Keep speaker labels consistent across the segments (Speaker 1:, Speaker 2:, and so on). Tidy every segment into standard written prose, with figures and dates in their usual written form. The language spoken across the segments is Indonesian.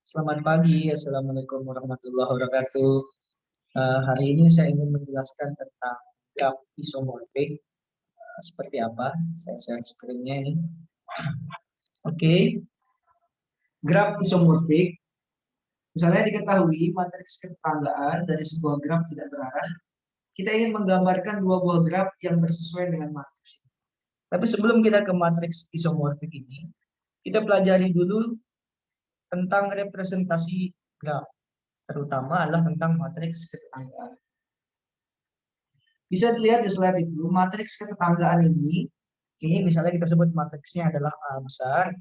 Speaker 1: Selamat pagi, Assalamualaikum warahmatullahi wabarakatuh. Hari ini saya ingin menjelaskan tentang graf isomorfik. Seperti apa? Saya share screen-nya ini. Oke, graf isomorfik. Misalnya diketahui matriks ketetanggaan dari sebuah graf tidak berarah. Kita ingin menggambarkan dua buah graf yang bersesuaian dengan matriks. Tapi sebelum kita ke matriks isomorfik ini, kita pelajari dulu tentang representasi graf, terutama adalah tentang matriks ketetanggaan. Bisa dilihat di slide itu, matriks ketetanggaan ini misalnya kita sebut matriksnya adalah A besar,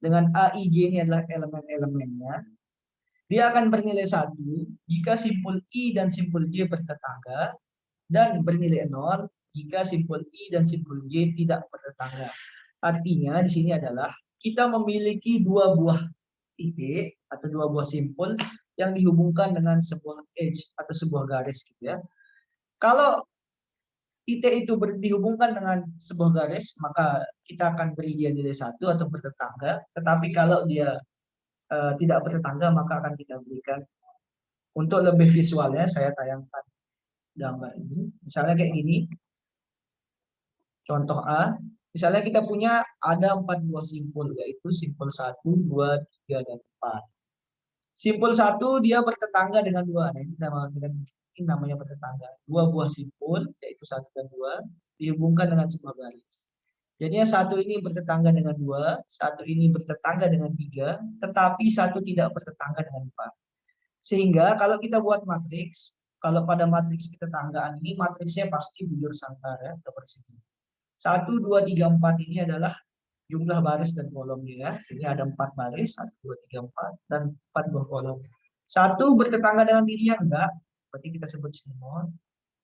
Speaker 1: dengan AIJ ini adalah elemen-elemennya. Dia akan bernilai 1 jika simpul I dan simpul J bertetangga, dan bernilai 0 jika simpul I dan simpul J tidak bertetangga. Artinya di sini adalah kita memiliki dua buah titik atau dua buah simpul yang dihubungkan dengan sebuah edge atau sebuah garis gitu ya. Kalau titik itu dihubungkan dengan sebuah garis, maka kita akan beri dia nilai 1 atau bertetangga. Tetapi kalau dia tidak bertetangga, maka akan kita berikan. Untuk lebih visualnya, saya tayangkan gambar ini. Misalnya kayak gini, contoh A. Misalnya kita punya ada 4 buah simpul, yaitu simpul 1, 2, 3, dan 4. Simpul 1 dia bertetangga dengan 2. Nah, ini namanya bertetangga. Dua buah simpul, yaitu 1 dan 2, dihubungkan dengan sebuah garis. Jadinya 1 ini bertetangga dengan 2, 1 ini bertetangga dengan 3, tetapi 1 tidak bertetangga dengan 4. Sehingga kalau kita buat matriks, kalau pada matriks ketetanggaan ini, matriksnya pasti bujur sangkar ya, atau persegi. 1, 2, 3, 4 ini adalah jumlah baris dan kolomnya ya. Ini ada 4 baris, 1, 2, 3, 4, dan 4 buah kolom. 1 bertetangga dengan dirinya enggak, berarti kita sebut sinon.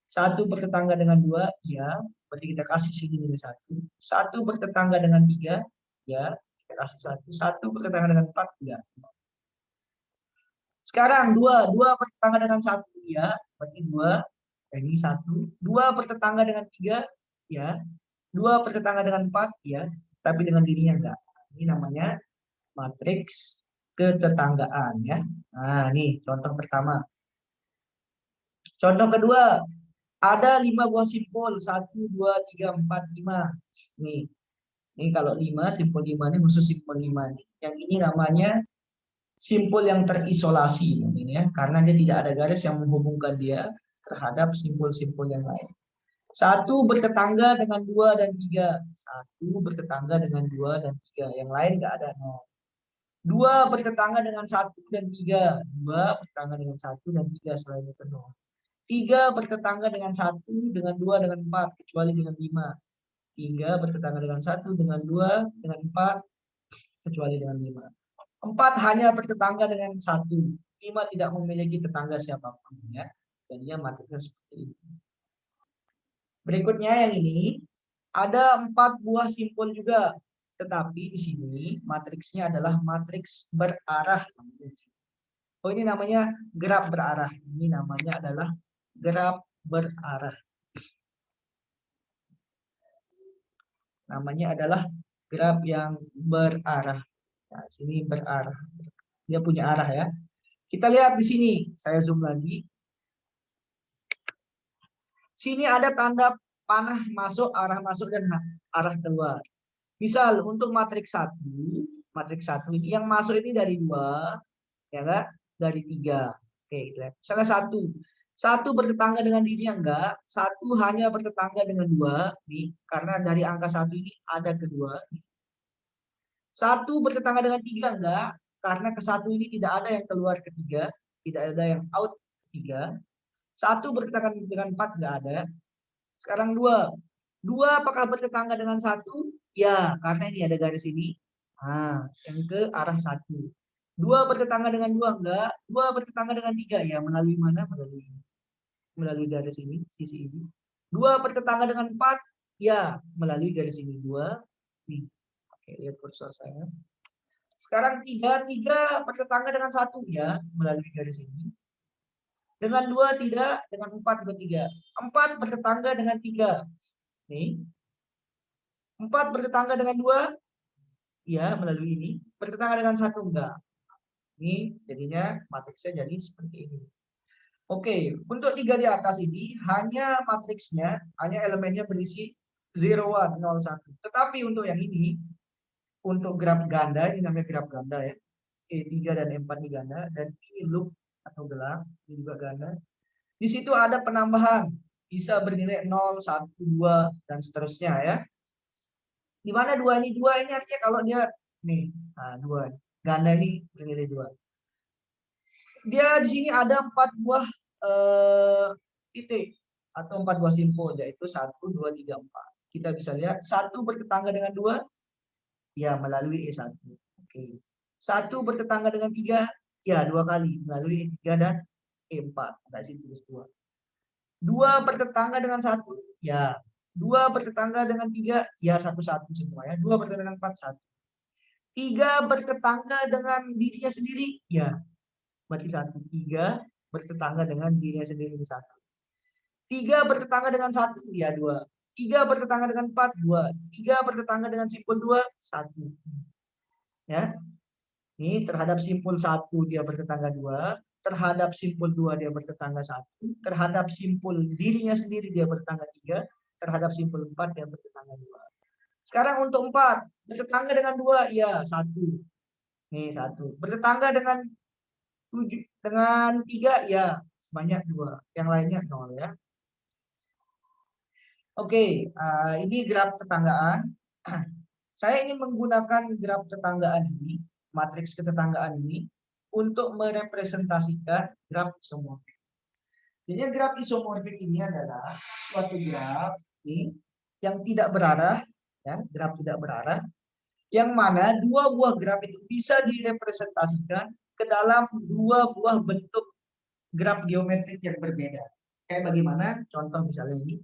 Speaker 1: 1 bertetangga dengan 2, ya, berarti kita kasih sini nilai 1. 1 bertetangga dengan 3, ya, kita kasih 1. 1 bertetangga dengan 4, ya. Sekarang 2 bertetangga dengan 1, ya, berarti 2, ini 1. 2 bertetangga dengan 3, ya. 2 bertetangga dengan 4, ya, tapi dengan dirinya enggak. Ini namanya matriks ketetanggaan, ya. Nah, ini contoh pertama. Contoh kedua, ada 5 buah simpul, 1, 2, 3, 4, 5. Ini kalau 5, simpul 5 ini khusus simpul 5 nih. Yang ini namanya simpul yang terisolasi ini ya, karena dia tidak ada garis yang menghubungkan dia terhadap simpul-simpul yang lain. 1 bertetangga dengan 2 dan 3. 1 bertetangga dengan 2 dan 3. Yang lain nggak ada 0. 2 bertetangga dengan 1 dan 3. 2 bertetangga dengan 1 dan 3, selain itu 0. 3 bertetangga dengan 1, dengan 2, dengan 4, kecuali dengan 5. 3 bertetangga dengan 1, dengan 2, dengan 4, kecuali dengan 5. 4 hanya bertetangga dengan 1. 5 tidak memiliki tetangga siapapun ya. Jadinya matriksnya seperti ini. Berikutnya yang ini, ada 4 buah simpul juga. Tetapi di sini matriksnya adalah matriks berarah. Oh, ini namanya graf berarah. Ini namanya adalah graf berarah. Namanya adalah graf yang berarah. Nah, sini berarah. Dia punya arah ya. Kita lihat di sini. Saya zoom lagi. Sini ada tanda panah masuk, arah masuk, dan arah keluar. Misal untuk matriks 1 ini yang masuk ini dari 2, ya enggak? Dari 3. Oke, gitu ya. Misalnya 1 bertetangga dengan dirinya enggak, 1 hanya bertetangga dengan 2 nih, karena dari angka 1 ini ada kedua. 1 bertetangga dengan 3 enggak, karena ke 1 ini tidak ada yang keluar ketiga, tidak ada yang out ketiga. 1 bertetangga dengan 4 enggak ada. Sekarang 2. 2 apakah bertetangga dengan 1? Ya, karena ini ada garis ini. Nah, yang ke arah 1. 2 bertetangga dengan 2 enggak. 2 bertetangga dengan 3 ya, melalui mana? Melalui garis ini, sisi ini. 2 bertetangga dengan 4 ya, melalui garis ini. 2 nih. Oke, lihat kursor saya. Sekarang 3 bertetangga dengan 1 ya, melalui garis ini. Dengan 2 tidak, dengan 4 bertiga. 4 bertetangga dengan 3. Nih. 4 bertetangga dengan 2, ya, melalui ini. Bertetangga dengan 1 enggak. Ini jadinya matriksnya jadi seperti ini. Oke, untuk 3 di atas ini hanya matriksnya, hanya elemennya berisi 0, 1, 0, 1. Tetapi untuk yang ini, untuk graf ganda, ini namanya graf ganda ya. E3 dan E4 ini ganda, dan ini loop atau gelang, ini juga ganda. Di situ ada penambahan, bisa bernilai 0, 1, 2, dan seterusnya ya. Di mana 2 ini? 2 ini artinya kalau dia, nih, nah 2. Ganda ini bernilai 2. Dia di sini ada 4 buah titik atau 4 buah simpul, yaitu 1, 2, 3, 4. Kita bisa lihat 1 bertetangga dengan 2, ya melalui E1. Oke. 1 bertetangga dengan 3, ya 2 kali melalui E3 dan E4. Enggak sih tulis 2. 2 bertetangga dengan 1, ya 2 bertetangga dengan 3, ya 1, 1 semua ya. 2 bertetangga dengan 4, 1. 3 bertetangga dengan dirinya sendiri, ya berarti 1. 3 bertetangga dengan dirinya sendiri, 1. 3 bertetangga dengan 1, ya 2. 3 bertetangga dengan 4, 2. 3 bertetangga dengan simpul 2, 1. Ya. Ini terhadap simpul 1 dia bertetangga 2, terhadap simpul 2 dia bertetangga 1, terhadap simpul dirinya sendiri dia bertetangga 3, terhadap simpul 4 dia bertetangga 2. Sekarang untuk 4, bertetangga dengan 2, ya 1. Nih 1. Bertetangga dengan 3, ya sebanyak 2. Yang lainnya 0 ya. Oke, ini graf tetanggaan. Saya ingin menggunakan graf tetanggaan ini, matriks ketetanggaan ini, untuk merepresentasikan graf isomorfik. Jadi graf isomorfik ini adalah suatu graf ini yang tidak berarah, ya, graf tidak berarah, yang mana dua buah graf itu bisa direpresentasikan ke dalam dua buah bentuk graf geometrik yang berbeda. Kayak bagaimana? Contoh misalnya ini.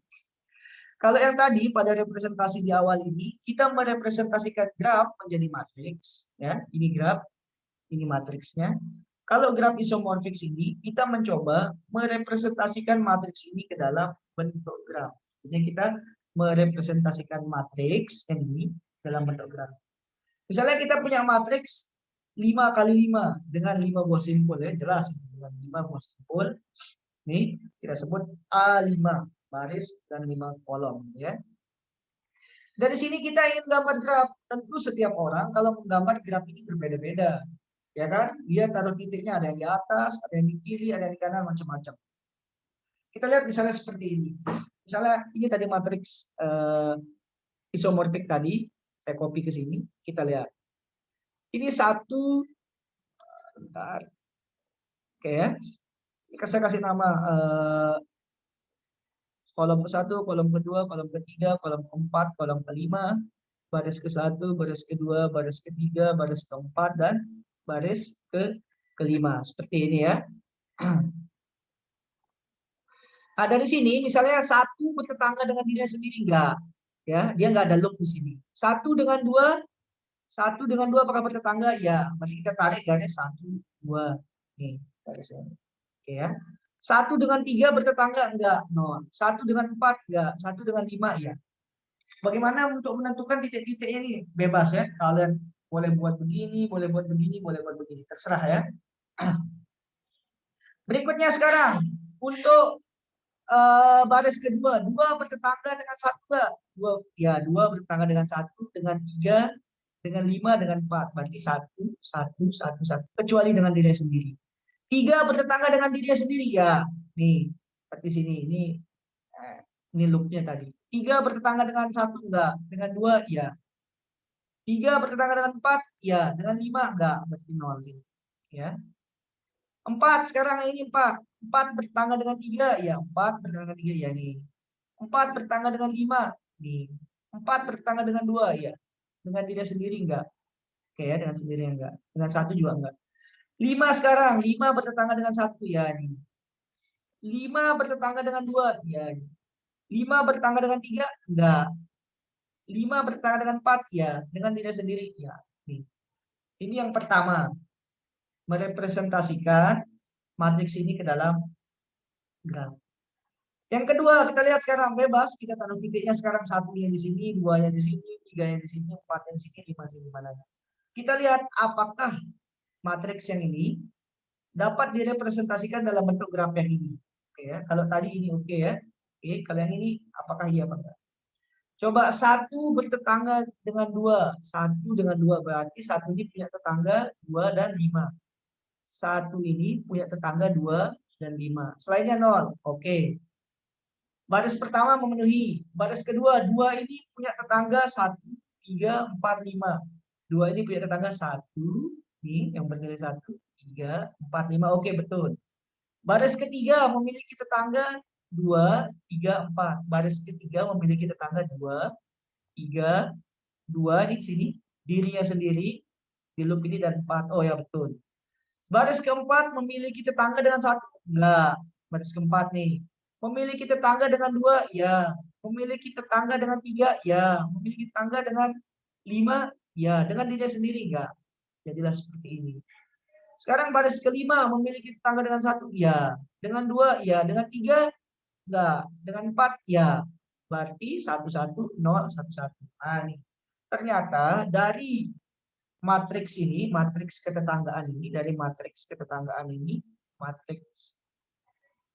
Speaker 1: Kalau yang tadi pada representasi di awal ini, kita merepresentasikan graf menjadi matriks, ya. Ini graf, ini matriksnya. Kalau graf isomorfik ini, kita mencoba merepresentasikan matriks ini ke dalam bentuk graf. Jadi kita merepresentasikan matriks ini dalam bentuk graf. Misalnya kita punya matriks 5 kali 5 dengan 5 buah simpul ya, jelas dengan 5 buah simpul. Ini kita sebut A5 baris dan 5 kolom ya. Dari sini kita ingin gambar graf. Tentu setiap orang kalau menggambar graf ini berbeda-beda. Ya kan? Dia taruh titiknya ada yang di atas, ada yang di kiri, ada yang di kanan, macam-macam. Kita lihat misalnya seperti ini. Misalnya ini tadi matriks isomorfik tadi, saya copy ke sini, kita lihat. Ini satu, bentar. Oke ya. Saya kasih nama kolom ke-1, kolom ke-2, kolom ke-3, kolom ke-4, kolom ke-5, baris ke-1, baris ke-2, baris ke-3, baris ke-4, dan baris ke-5. Seperti ini ya. Nah, dari sini misalnya 1 bertetangga dengan dirinya sendiri, enggak. Ya, dia enggak ada loop di sini. 1 dengan 2, 1 dengan 2 apakah bertetangga? Ya, berarti kita tarik garis 1, 2. Nih, garisnya. Oke ya. 1 dengan 3 bertetangga? Enggak, 0. 1 dengan 4? Enggak. 1 dengan 5? Ya. Bagaimana untuk menentukan titik-titiknya ini? Bebas ya. Kalian boleh buat begini, boleh buat begini, boleh buat begini. Terserah ya. Berikutnya sekarang, untuk baris kedua, 2 bertetangga dengan 1 enggak? 2, ya 2 bertetangga dengan 1, dengan 3, dengan 5, dengan 4. Berarti 1, 1, 1, 1. Kecuali dengan dirinya sendiri. 3 bertetangga dengan dirinya sendiri, ya. Nih, seperti sini. Ini loopnya tadi. 3 bertetangga dengan 1 enggak, dengan 2 ya. 3 bertetangga dengan 4 ya, dengan 5 enggak, berarti 0 sini. Ya. 4 sekarang ini 4. 4 bertetangga dengan 3 ya, 4 bertetangga dengan 3 ya nih. 4 bertetangga dengan 5 nih. 4 bertetangga dengan 2 ya. Dengan diri sendiri enggak. Oke ya, dengan sendiri enggak. Dengan 1 juga enggak. 5 sekarang, 5 bertetangga dengan 1 ya nih. 5 bertetangga dengan 2 ya. 5 bertetangga dengan 3 enggak. 5 bertetangga dengan 4 ya, dengan diri sendiri ya. Nih. Ini yang pertama, merepresentasikan matriks ini ke dalam graf. Yang kedua, kita lihat sekarang bebas, kita taruh titiknya sekarang 1-nya di sini, 2-nya di sini, 3-nya di sini, 4-nya di sini, 5 di sini mana. Kita lihat apakah matriks yang ini dapat direpresentasikan dalam bentuk graf yang ini. Oke ya. Kalau tadi ini oke ya. Oke, kalau yang ini apakah iya apa enggak? Coba satu bertetangga dengan dua. Satu dengan dua berarti satu ini punya tetangga 2 dan 5. Satu ini punya tetangga 2 dan 5. Selainnya 0. Oke. Baris pertama memenuhi. Baris kedua, 2 ini punya tetangga 1, 3, 4, 5. 2 ini punya tetangga 1, nih yang bernilai 1, 3, 4, 5. Oke, betul. Baris ketiga memiliki tetangga 2, 3, 4. Baris ketiga memiliki tetangga 2, 3, 2 di sini, dirinya sendiri, di loop ini dan 4. Oh ya, betul. Baris keempat memiliki tetangga dengan 1. Enggak. Baris keempat nih. Memiliki tetangga dengan 2, ya. Memiliki tetangga dengan 3, ya. Memiliki tetangga dengan 5, ya. Dengan dirinya sendiri, enggak. Jadilah seperti ini. Sekarang baris kelima memiliki tetangga dengan 1, ya. Dengan 2, ya. Dengan 3, enggak. Dengan 4, ya. Berarti 1, 1, 0, 1, 1. Nah, nih. Ternyata dari matriks ini, matriks ketetanggaan ini, dari matriks ketetanggaan ini, matriks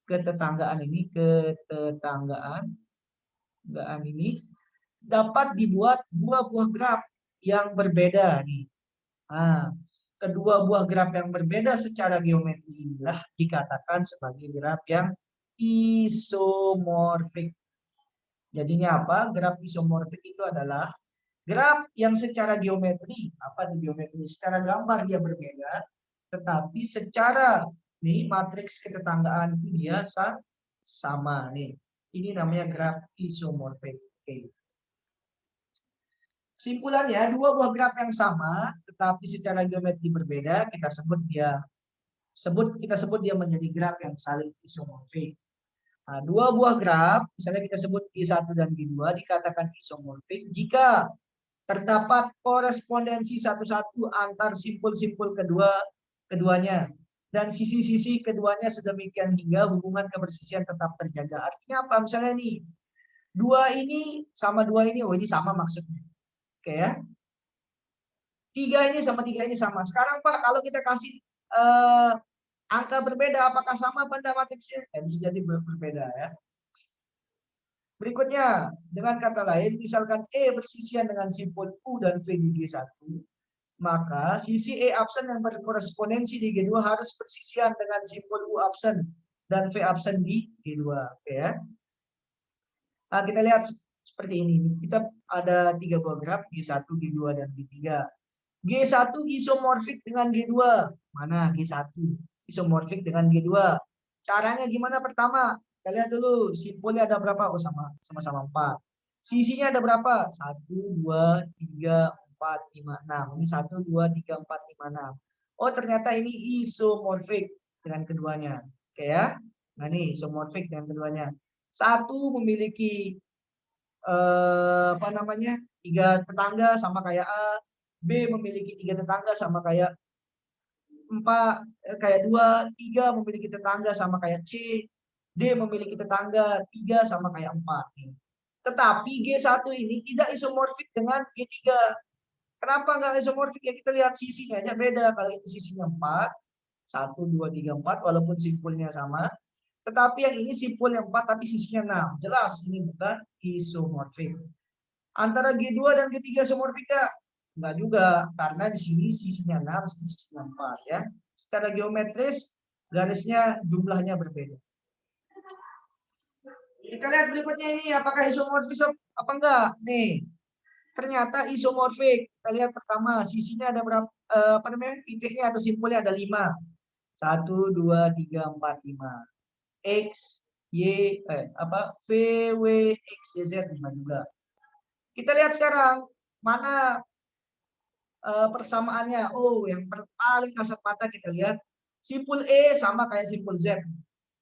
Speaker 1: ketetanggaan ini, ketetanggaan ini dapat dibuat dua buah graf yang berbeda nih. Nah, kedua buah graf yang berbeda secara geometri inilah dikatakan sebagai graf yang isomorfik. Jadinya apa? Graf isomorfik itu adalah graf yang secara geometri, apa di geometri? Secara gambar dia berbeda, tetapi secara nih matriks ketetanggaan itu dia sama nih. Ini namanya graf isomorfik. Oke. Simpulannya, dua buah graf yang sama, tetapi secara geometri berbeda, kita sebut dia menjadi graf yang saling isomorfik. Nah, dua buah graf, misalnya kita sebut G1 dan G2, dikatakan isomorfik jika terdapat korespondensi satu-satu antar simpul-simpul keduanya dan sisi-sisi keduanya sedemikian hingga hubungan kebersisian tetap terjaga. Artinya apa? Misalnya nih, dua ini sama dua ini, oh ini sama maksudnya. Oke ya. Tiga ini sama tiga ini sama. Sekarang Pak, kalau kita kasih angka berbeda, apakah sama pada matriksnya? Bisa jadi berbeda ya. Berikutnya, dengan kata lain, misalkan E bersisian dengan simpul U dan V di G1, maka sisi E absen yang berkorespondensi di G2 harus bersisian dengan simpul U absen dan V absen di G2. Oke ya. Nah, kita lihat seperti ini. Kita ada tiga buah graf, G1, G2, dan G3. G1 isomorfik dengan G2. Mana G1? Isomorfik dengan G2. Caranya gimana? Pertama, kita lihat dulu simpulnya ada berapa? Oh, sama-sama 4. Sisinya ada berapa? 1, 2, 3, 4, 5, 6. Ini 1, 2, 3, 4, 5, 6. Oh, ternyata ini isomorfik dengan keduanya. Oke ya. Nah, ini isomorfik dengan keduanya. Satu memiliki apa namanya? 3 tetangga sama kayak A. B memiliki 3 tetangga sama kayak 4, kayak 2, 3 memiliki tetangga sama kayak C, D memiliki tetangga 3 sama kayak 4. Tetapi G1 ini tidak isomorfik dengan G3. Kenapa nggak isomorfik? Ya kita lihat sisinya aja beda. Kalau itu sisinya 4, 1, 2, 3, 4, walaupun simpulnya sama. Tetapi yang ini simpulnya 4, tapi sisinya 6. Jelas ini bukan isomorfik. Antara G2 dan G3 isomorfik nggak? Enggak juga, karena di sini sisinya 6, sisinya 4 ya. Secara geometris garisnya jumlahnya berbeda. Kita lihat berikutnya ini apakah isomorfisme apa enggak? Nih. Ternyata isomorfik. Kita lihat pertama, sisinya ada berapa apa namanya? Titiknya atau simpulnya ada 5. 1 2 3 4 5. X Y V W X Y Z 5 juga. Kita lihat sekarang mana persamaannya. Oh, yang paling kasat mata kita lihat simpul E sama kayak simpul Z.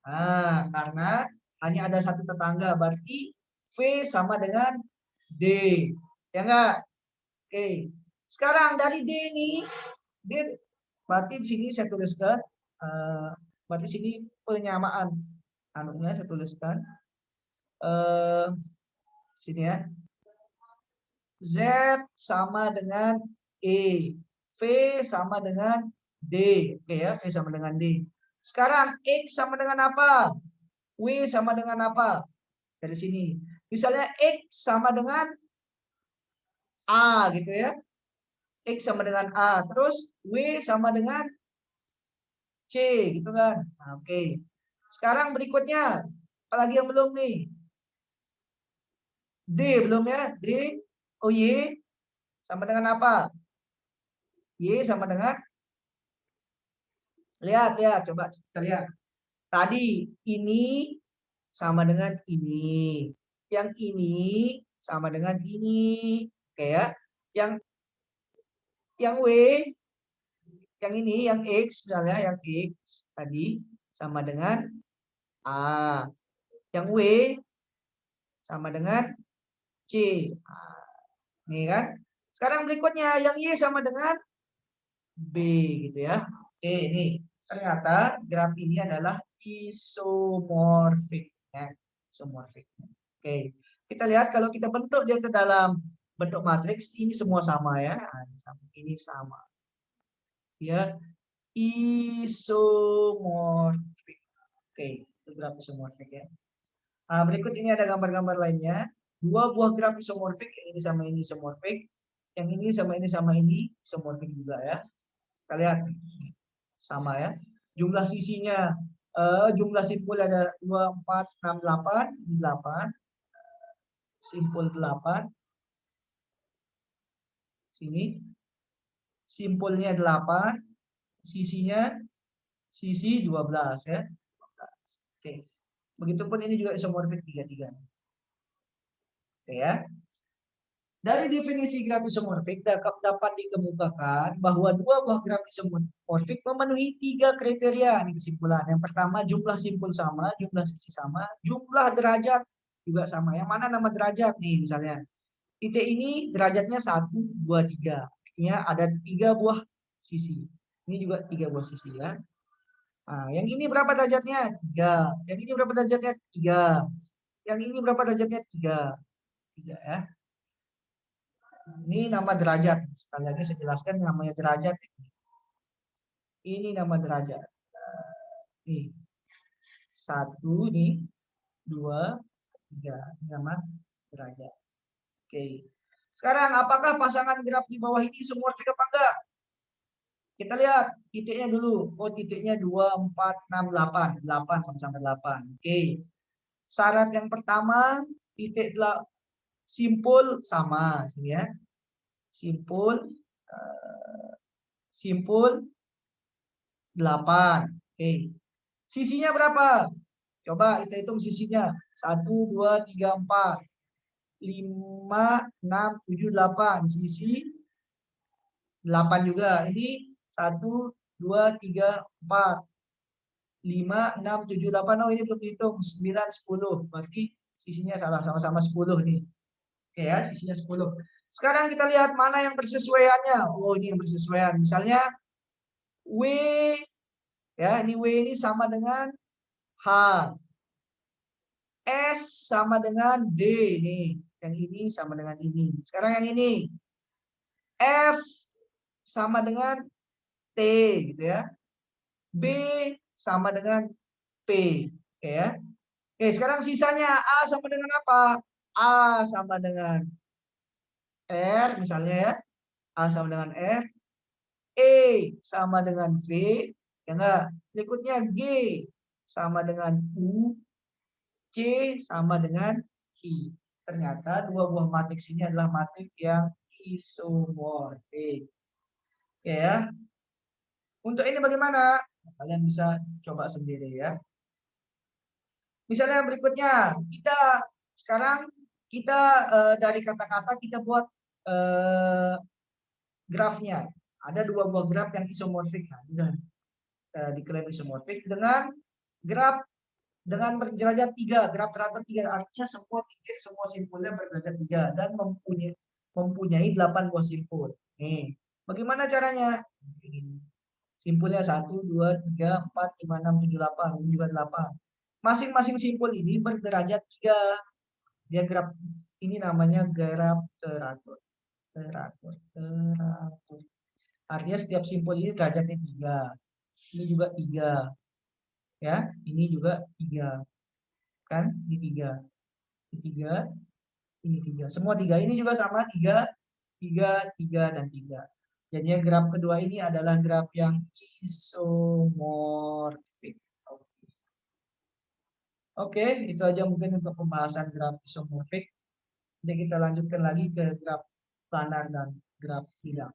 Speaker 1: Nah, karena hanya ada satu tetangga, berarti V sama dengan D. Ya enggak? Oke. Sekarang dari D ini, D berarti di sini saya tuliskan berarti sini penyamaan anunya saya tuliskan sini ya. Z sama dengan E. V sama dengan D. Oke ya, V sama dengan D. Sekarang X sama dengan apa? W sama dengan apa? Dari sini. Misalnya X sama dengan A gitu ya. X sama dengan A. Terus W sama dengan C gitu kan. Nah, oke. Sekarang berikutnya. Apalagi yang belum nih? D belum ya? D. Oh Y sama dengan apa? Y sama dengan, lihat lihat, coba kita lihat. Tadi ini sama dengan ini. Yang ini sama dengan ini. Oke ya. Yang W, yang ini, yang X misalnya, yang X tadi sama dengan A. Yang W sama dengan C. Nah, ini kan. Sekarang berikutnya yang Y sama dengan B gitu ya. Oke, ini ternyata graf ini adalah isomorfik ya. Isomorfik. Oke. Kita lihat kalau kita bentuk dia ke dalam bentuk matriks ini semua sama ya. Nah, ini sama. Dia isomorfik. Oke, itu graf isomorfik ya. Nah, berikut ini ada gambar-gambar lainnya. Dua buah graf isomorfik, yang ini sama ini isomorfik. Yang ini sama ini isomorfik juga ya. Kita lihat sama ya. Jumlah sisinya, jumlah simpul ada 2, 4, 6, 8. 8. Simpul 8. Sini. Simpulnya 8. Sisinya sisi 12 ya. 12. Oke. Begitupun ini juga isomorfik 3, 3. Oke ya. Dari definisi graf isomorfik dapat dikemukakan bahwa dua buah graf isomorfik memenuhi 3 kriteria. Ini kesimpulan. Yang pertama, jumlah simpul sama, jumlah sisi sama, jumlah derajat juga sama. Yang mana nama derajat nih misalnya. Titik ini derajatnya 1, 2, 3. Artinya ada 3 buah sisi. Ini juga 3 buah sisi ya. Nah, yang ini berapa derajatnya? 3. Yang ini berapa derajatnya? 3. Yang ini berapa derajatnya? 3. 3 ya. Ini nama derajat. Sekali lagi saya jelaskan namanya derajat. Ini nama derajat. Nih. 1 nih, 2, 3. Ini nama derajat. Oke. Sekarang apakah pasangan graf di bawah ini isomorfik apa enggak? Kita lihat titiknya dulu. Oh, titiknya 2, 4, 6, 8. 8 sama-sama 8. Oke. Syarat yang pertama, titik simpul sama, sini ya. Simpul simpul 8. Oke. Sisinya berapa? Coba kita hitung sisinya. 1, 2, 3, 4. 5, 6, 7, 8. Sisi 8 juga. Ini 1, 2, 3, 4. 5, 6, 7, 8. Oh, ini belum dihitung. 9, 10. Berarti sisinya salah. Sama-sama 10 nih. Oke ya, sisinya 10. Sekarang kita lihat mana yang bersesuaiannya. Oh, ini yang bersesuaian. Misalnya W, ya, ini W ini sama dengan H. S sama dengan D nih. Yang ini sama dengan ini. Sekarang yang ini. F sama dengan T gitu ya. B sama dengan P. Oke ya. Oke, sekarang sisanya A sama dengan apa? A sama dengan R misalnya ya. A sama dengan R. E sama dengan V. Ya enggak? Berikutnya G sama dengan U. C sama dengan Q. Ternyata dua buah matriks ini adalah matriks yang isomorfik. Oke ya. Untuk ini bagaimana? Kalian bisa coba sendiri ya. Misalnya berikutnya, kita sekarang dari kata-kata kita buat grafnya. Ada dua buah graf yang isomorfik. Nah, diklaim isomorfik dengan graf dengan berderajat 3, graf derajat 3. Artinya semua titik, semua simpulnya berderajat 3 dan mempunyai 8 buah simpul. Nih, bagaimana caranya? Simpulnya 1, 2, 3, 4, 5, 6, 7, 8. Ini juga 8. Masing-masing simpul ini berderajat 3. Dia graf ini namanya graf teratur. Teratur. Artinya setiap simpul ini derajatnya 3. Ini juga 3. Ya, ini juga 3. Kan? Ini 3. Ini 3, ini 3. Semua 3 ini juga sama 3, 3, 3 dan 3. Jadinya graf kedua ini adalah graf yang isomorfik. Oke. Oke, itu aja mungkin untuk pembahasan graf isomorfik. Jadi kita lanjutkan lagi ke graf planar dan graf bidang.